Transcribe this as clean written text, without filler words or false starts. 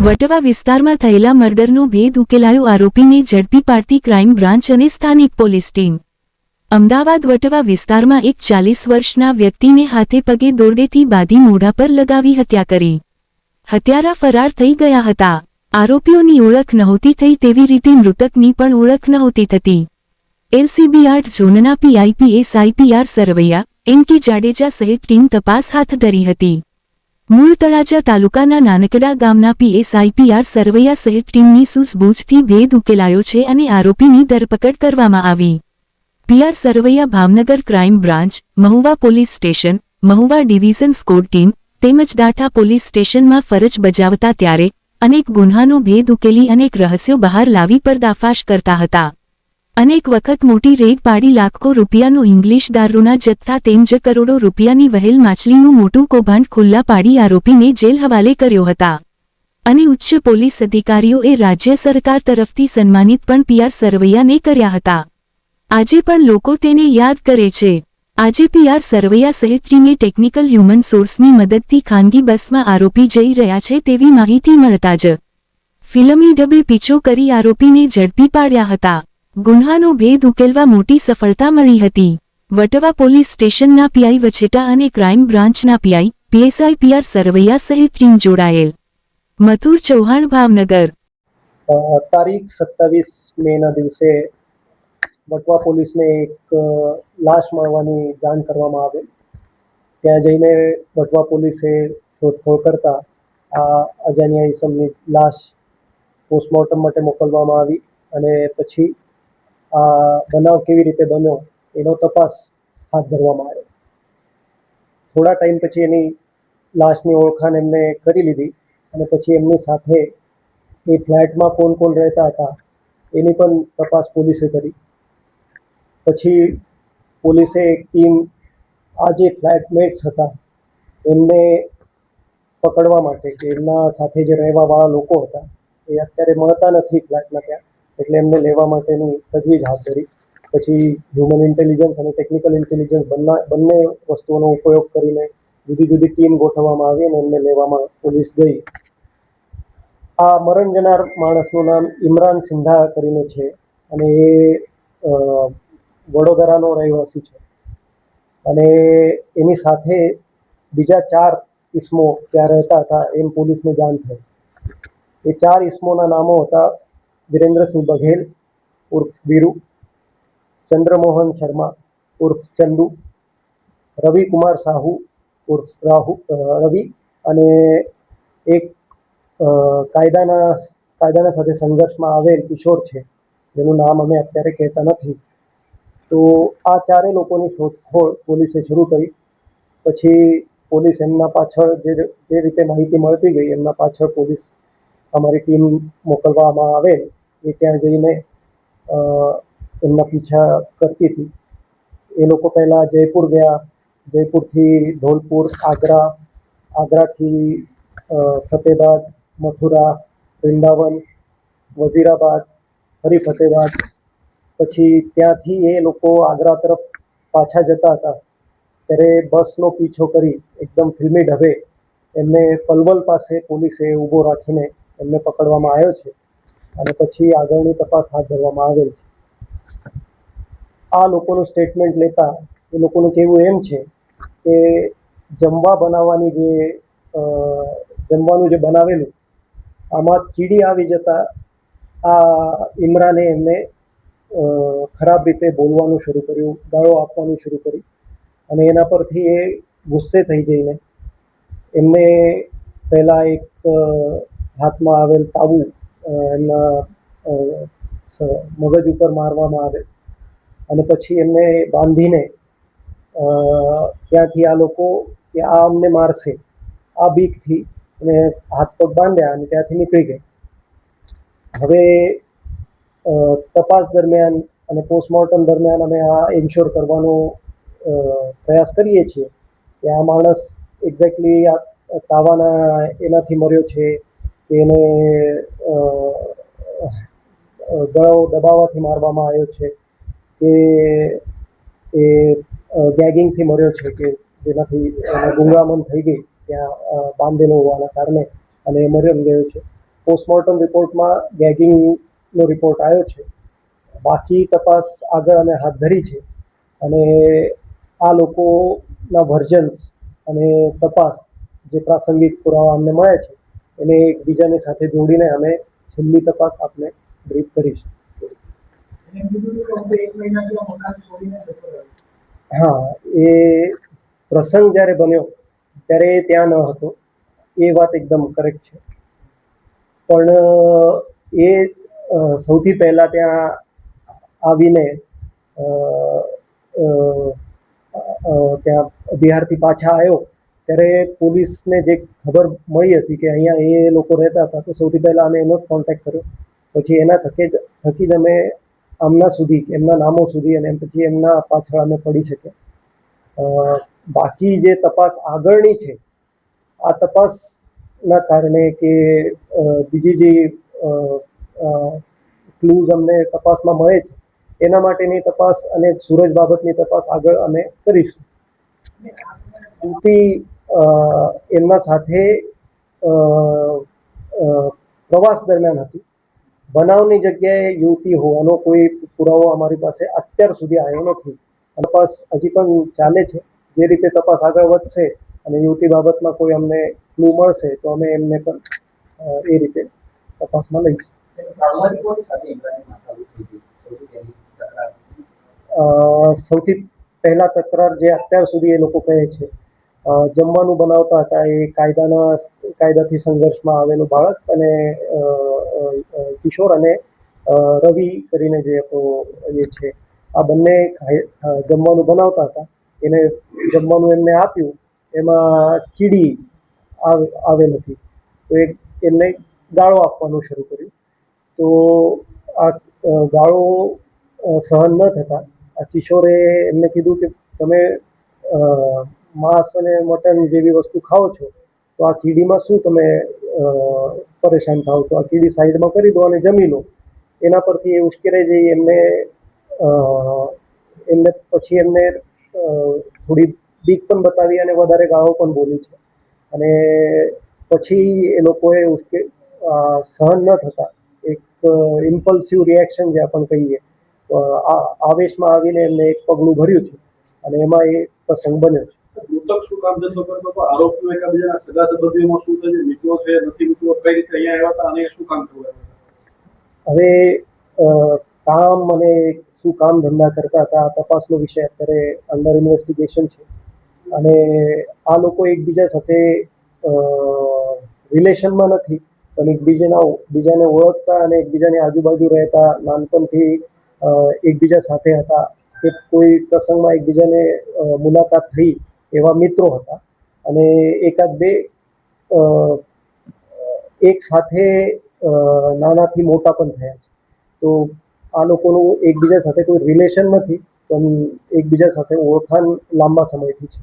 વટવા વિસ્તારમાં થયેલા મર્ડરનો ભેદ ઉકેલાયો, આરોપીને ઝડપી પાડતી ક્રાઇમ બ્રાન્ચ અને સ્થાનિક પોલીસ ટીમ। અમદાવાદ વટવા વિસ્તારમાં એક 40 વર્ષના વ્યક્તિને હાથે પગે દોરડેથી બાંધી મોઢા પર લગાવી હત્યા કરી। હત્યારા ફરાર થઈ ગયા હતા। આરોપીઓની ઓળખ નહોતી થઈ, તેવી રીતે મૃતકની પણ ઓળખ નહોતી થતી। એલસીબી 8 ઝોનના PI PSI PR Sarvaiya, NK Jadeja સહિત ટીમ તપાસ હાથ ધરી હતી। મૂળ તળાજા તાલુકાના નાનકડા ગામના પીએસઆઈ પીઆર સરવૈયા સહિત ટીમની સૂઝબૂછથી ભેદ ઉકેલાયો છે અને આરોપીની ધરપકડ કરવામાં આવી। PR Sarvaiya Bhavnagar crime branch, Mahuva police station, Mahuva division squad team તેમજ દાઠા પોલીસ સ્ટેશનમાં ફરજ બજાવતા ત્યારે અનેક ગુન્હાનો ભેદ ઉકેલી અનેક રહસ્યો બહાર લાવી પર્દાફાશ કરતા હતા। અનેક વખત મોટી રેડ પાડી લાખો રૂપિયાનો ઇંગ્લિશ દારૂના જથ્થા તેમજ કરોડો રૂપિયાની વહેલ માછલીનું મોટું કૌભાંડ ખુલ્લા પાડી આરોપીને જેલ હવાલે કર્યો હતા અને ઉચ્ચ પોલીસ અધિકારીઓએ રાજ્ય સરકાર તરફથી સન્માનિત પણ પીઆર સરવૈયાને કર્યા હતા। આજે પણ લોકો તેને યાદ કરે છે। આજે પીઆર સરવૈયા સહિત ટીમે ટેકનિકલ હ્યુમન સોર્સની મદદથી ખાનગી બસમાં આરોપી જઈ રહ્યા છે તેવી માહિતી મળતા જ ફિલ્મી ઢબે પીછો કરી આરોપીને ઝડપી પાડ્યા હતા। ગુન્હાનો ભેદ ઉકેલવા મોટી સફળતા મળી હતી। વટવા પોલીસ સ્ટેશનના પીઆઈ વછેટા અને ક્રાઇમ બ્રાન્ચના પીઆઈ પીએસઆઈ પીઆર સરવૈયા સહિત ટીમ જોડાયેલ। મથુર ચૌહાણ, ભાવનગર। તારીખ 27 મેના દિવસે વટવા પોલીસને એક લાશ મળવાની જાણ કરવામાં આવેલ। ત્યાં જઈને વટવા પોલીસે શોધખોળ કરતા આ અજાણ્યા ઈસમની લાશ પોસ્ટમોર્ટમ માટે મોકલવામાં આવી અને પછી આ બનાવ કેવી રીતે બન્યો એનો તપાસ હાથ ધરવામાં આવ્યો। થોડા ટાઈમ પછી એની લાશની ઓળખાણ એમને કરી લીધી અને પછી એમની સાથે એ ફ્લેટમાં કોણ કોણ રહેતા હતા એની પણ તપાસ પોલીસે કરી। પછી પોલીસે એક ટીમ આ જે ફ્લેટમેટ્સ હતા એમને પકડવા માટે કે એમના સાથે જે રહેવાવાળા લોકો હતા એ અત્યારે મળતા નથી ફ્લેટમાં ત્યાં, એટલે એમને લેવા માટેની તજવીજ હાથ ધરી। પછી હ્યુમન ઇન્ટેલિજન્સ અને ટેકનિકલ ઇન્ટેલિજન્સ બંને વસ્તુઓનો ઉપયોગ કરીને જુદી જુદી ટીમ ગોઠવવામાં આવી અને એમને લેવામાં પોલીસ ગઈ। આ મરણ જનાર માણસનું નામ ઇમરાન સિંધા કરીને છે અને એ વડોદરાનો રહેવાસી છે અને એની સાથે બીજા 4 ઇસમો ત્યાં રહેતા હતા એમ પોલીસને જાણ થઈ। એ 4 ઇસમોના નામો હતા વિરેન્દ્રસિંહ બઘેલ ઉર્ફ વીરુ, ચંદ્રમોહન શર્મા ઉર્ફ ચંદુ, રવિકુમાર સાહુ ઉર્ફ રવિ અને એક કાયદાના સાથે સંઘર્ષમાં આવેલ કિશોર છે જેનું નામ અમે અત્યારે કહેતા નથી। તો આ 4 લોકોની શોધખોળ પોલીસે શરૂ કરી। પછી પોલીસ એમના પાછળ જે રીતે માહિતી મળતી ગઈ એમના પાછળ પોલીસ અમારી ટીમ મોકલવામાં આવેલ। એ ત્યાં જઈને એમના પીછા કરતી હતી। એ લોકો પહેલાં જયપુર ગયા, જયપુરથી ધોલપુર, આગ્રાથી ફતેહબાદ, મથુરા, વૃંદાવન, વઝીરાબાદ, ફરી ફતેહબાદ। પછી ત્યાંથી એ લોકો આગ્રા તરફ પાછા જતા હતા ત્યારે બસનો પીછો કરી એકદમ ફિલ્મી ઢબે એમને પલવલ પાસે પોલીસે ઊભો રાખીને એમને પકડવામાં આવ્યો છે અને પછી આગળની તપાસ હાથ ધરવામાં આવેલ છે। આ લોકોનું સ્ટેટમેન્ટ લેતા એ લોકોનું કહેવું એમ છે કે જમવાનું જે બનાવેલું આમાં ચીડી આવી જતા આ ઇમરાને એમને ખરાબ રીતે બોલવાનું શરૂ કર્યું, ગાળો આપવાનું શરૂ કરી અને એના પરથી એ ગુસ્સે થઈ જઈને એમને પહેલાં એક હાથમાં આવેલ તાબુ એમના મગજ ઉપર મારવામાં આવે અને પછી એમને બાંધીને ત્યાંથી આ લોકો કે આ અમને મારશે આ બીકથી એને હાથ પગ બાંધ્યા અને ત્યાંથી નીકળી ગયા। હવે તપાસ દરમિયાન અને પોસ્ટમોર્ટમ દરમિયાન અમે આ ઇન્શ્યોર કરવાનો પ્રયાસ કરીએ છીએ કે આ માણસ એક્ઝેક્ટલી આ તાવાના એનાથી મર્યો છે કે એને ગળો દબાવવાથી મારવામાં આવ્યો છે કે એ ગેગિંગથી મર્યો છે કે જેનાથી ગુંગામણ થઈ ગઈ ત્યાં બાંધેલો હોવાના કારણે અને એ મરી ગયો છે। પોસ્ટમોર્ટમ રિપોર્ટમાં ગેગિંગનો રિપોર્ટ આવ્યો છે. બાકી તપાસ આગળ અમે હાથ ધરી છે અને આ લોકોના વર્ઝન્સ અને તપાસ જે પ્રાસંગિક પુરાવા અમને મળે છે એને એકબીજાની સાથે જોડીને અમે છેલ્લી તપાસ આપને બ્રીફ કરીશું. હા, એ પ્રસંગ જ્યારે બન્યો ત્યારે એ ત્યાં ન હતો, એ વાત એકદમ કરેક્ટ છે. પણ એ સૌથી પહેલાં ત્યાં આવીને ત્યાં બિહારથી પાછા આવ્યો ત્યારે પોલીસને જે ખબર મળી હતી કે અહીંયા એ લોકો રહેતા હતા, તો સૌથી પહેલાં અમે એનો જ કોન્ટેક્ટ કર્યો. પછી એના થકી જ અમે એમના નામો સુધી અને પછી એમના પાછળ અમે પડી શક્યા. બાકી જે તપાસ આગળની છે, આ તપાસના કારણે કે બીજી જે ક્લૂઝ અમને તપાસમાં મળે છે એના માટેની તપાસ અને સૂરજ બાબતની તપાસ આગળ અમે કરીશું. યુવતી એમના સાથે પ્રવાસ દરમિયાન હતી. બનાવની જગ્યાએ યુવતી હોવાનો કોઈ પુરાવો અમારી પાસે અત્યાર સુધી આવ્યો નથી. તપાસ હજી પણ ચાલે છે. જે રીતે તપાસ આગળ વધશે અને યુવતી બાબતમાં કોઈ અમને ક્લુ મળશે તો અમે એમને પણ એ રીતે તપાસમાં લઈશું. સૌથી પહેલા તકરાર જે અત્યાર સુધી એ લોકો કહે છે, જમવાનું બનાવતા હતા એ કાયદાથી સંઘર્ષમાં આવેલું બાળક અને કિશોર અને રવિ કરીને જે હતો એ છે, આ બંને જમવાનું બનાવતા હતા. એને જમવાનું એમને આપ્યું, એમાં કીડી આવેલ હતી, તો એમને ગાળો આપવાનું શરૂ કર્યું. તો આ ગાળો સહન ન થતાં આ કિશોરે એમને કીધું કે તમે માંસ અને મટન જેવી વસ્તુ ખાઓ છો તો આ કીડીમાં શું તમે પરેશાન થાવ છો, આ કીડી સાઈડમાં કરી દો અને જમી લો. એના પરથી એ ઉશ્કેરાઈ જઈ એમને પછી એમને થોડી બીક પણ બતાવી અને વધારે ગાળો પણ બોલી છે. અને પછી એ લોકોએ સહન ન થતાં એક ઇમ્પલ્સિવ રિએક્શન જે આપણે કહીએ, આવેશમાં આવીને એમને એક પગલું ભર્યું છે અને એમાં એ પ્રસંગ બન્યો છે. મૃતક શું કામ ધંધો કરતો હતો? આરોપીઓ એકબીજાના સગા સંબંધીઓમાં શું થયું? મિત્રો છે, નથી મિત્રો, કઈ રીતે અહીંયા આવ્યા હતા અને શું કામ થયું? હવે કામ અને શું કામ ધંધા કરતા હતા આ તપાસનો વિષય અત્યારે અંડર ઇન્વેસ્ટિગેશન છે. અને આ લોકો એકબીજા સાથે રિલેશનમાં નથી, પણ એકબીજાને ઓળખતા અને એકબીજાની આજુબાજુ રહેતા, નાનપણથી એકબીજા સાથે હતા કે કોઈ પ્રસંગમાં એકબીજાને મુલાકાત થઈ એવા મિત્રો હતા. અને એકાદ બે એક સાથે નાનાથી મોટા પણ થયા છે. તો આ લોકોનું એકબીજા સાથે કોઈ રિલેશન નથી, પણ એકબીજા સાથે ઓળખાણ લાંબા સમયથી છે.